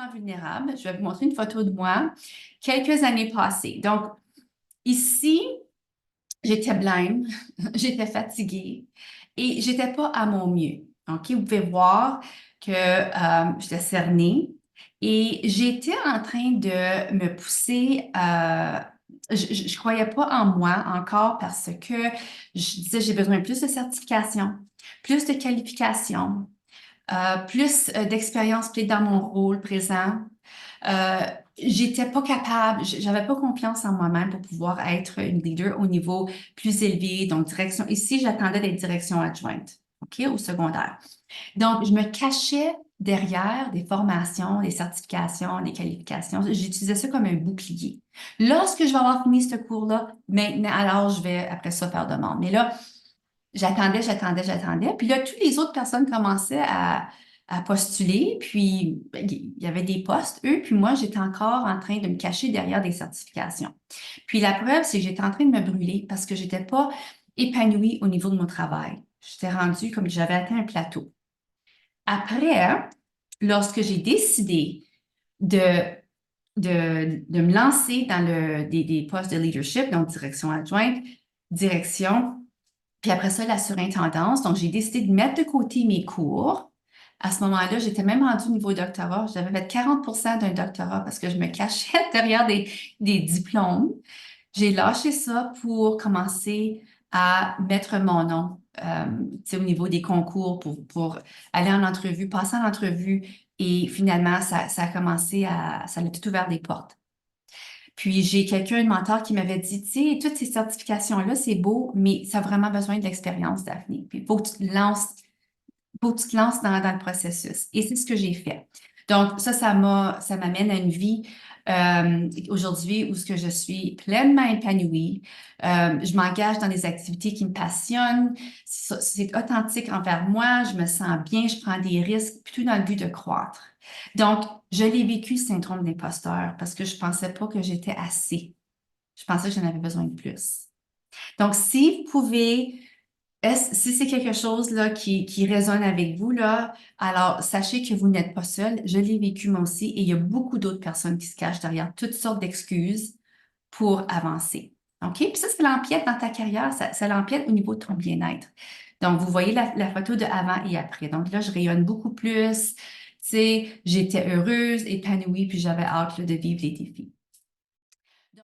rend vulnérable. Je vais vous montrer une photo de moi quelques années passées. Donc, ici, j'étais blême, j'étais fatiguée et j'étais pas à mon mieux. OK? Vous pouvez voir que j'étais cernée et j'étais en train de me pousser. Je croyais pas en moi encore parce que je disais j'ai besoin de plus de certification, plus de qualifications, plus d'expérience peut-être dans mon rôle présent. Euh, J'étais pas capable, j'avais pas confiance en moi-même pour pouvoir être une leader au niveau plus élevé, donc direction. Ici, j'attendais d'être direction adjointe, OK, au secondaire. Donc, je me cachais derrière des formations, des certifications, des qualifications. J'utilisais ça comme un bouclier. Lorsque je vais avoir fini ce cours-là, maintenant, alors je vais après ça faire demande. Mais là, j'attendais. Puis là, toutes les autres personnes commençaient à postuler. Puis, il y avait des postes, eux. Puis moi, j'étais encore en train de me cacher derrière des certifications. Puis la preuve, c'est que j'étais en train de me brûler parce que j'étais pas épanouie au niveau de mon travail. J'étais rendue comme j'avais atteint un plateau. Après, lorsque j'ai décidé de, de me lancer dans des postes de leadership, donc direction adjointe, direction, puis après ça, la surintendance. Donc, j'ai décidé de mettre de côté mes cours. À ce moment-là, j'étais même rendue au niveau doctorat. J'avais fait 40% d'un doctorat parce que je me cachais derrière des diplômes. J'ai lâché ça pour commencer à mettre mon nom, tu sais, au niveau des concours pour aller en entrevue, passer en entrevue. Et finalement, ça a commencé ça a tout ouvert des portes. Puis j'ai quelqu'un, un mentor, qui m'avait dit, tu sais, toutes ces certifications-là, c'est beau, mais ça a vraiment besoin de l'expérience, Daphné. Puis il faut que tu te lances, faut que tu te lances dans le processus. Et c'est ce que j'ai fait. Donc, ça m'amène à une vie aujourd'hui où ce que je suis pleinement épanouie. Je m'engage dans des activités qui me passionnent. C'est authentique envers moi. Je me sens bien. Je prends des risques, tout dans le but de croître. Donc, je l'ai vécu, le syndrome d'imposteur, parce que je pensais pas que j'étais assez. Je pensais que j'en avais besoin de plus. Donc, si vous pouvez si c'est quelque chose là, qui résonne avec vous, là, alors sachez que vous n'êtes pas seul. Je l'ai vécu moi aussi et il y a beaucoup d'autres personnes qui se cachent derrière toutes sortes d'excuses pour avancer. OK? Puis ça l'empiète dans ta carrière, ça l'empiète au niveau de ton bien-être. Donc, vous voyez la photo de avant et après. Donc là, je rayonne beaucoup plus. Tu sais, j'étais heureuse, épanouie, puis j'avais hâte là, de vivre les défis.